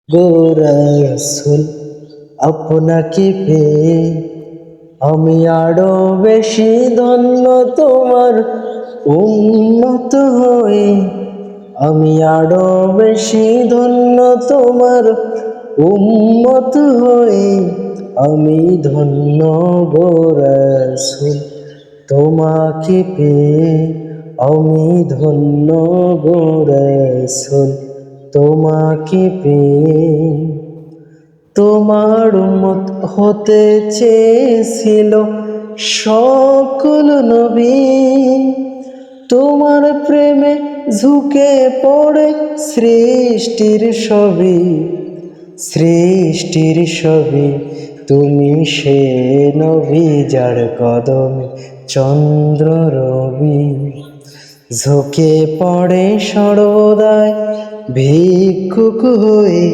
গো রাসূল, আপনাকে পেয়ে আমি আরো বেশি ধন্য, তোমার উম্মত হয়ে আমি আরো বেশি ধন্য, তোমার উম্মত হয়ে আমি ধন্য। গো রাসূল, তোমাকে পেয়ে আমি ধন্য। গো রাসূল, তোমাকে পেয়ে তোমার উম্মত হতে চেয়েছিল সকল নবী, তোমার প্রেমে ঝুঁকে পড়ে সৃষ্টির সবই তুমি সে নবী, যার কদমে চন্দ্র রবি ঝুঁকে পড়ে সর্বদাই ভিক্ষুক হয়ে।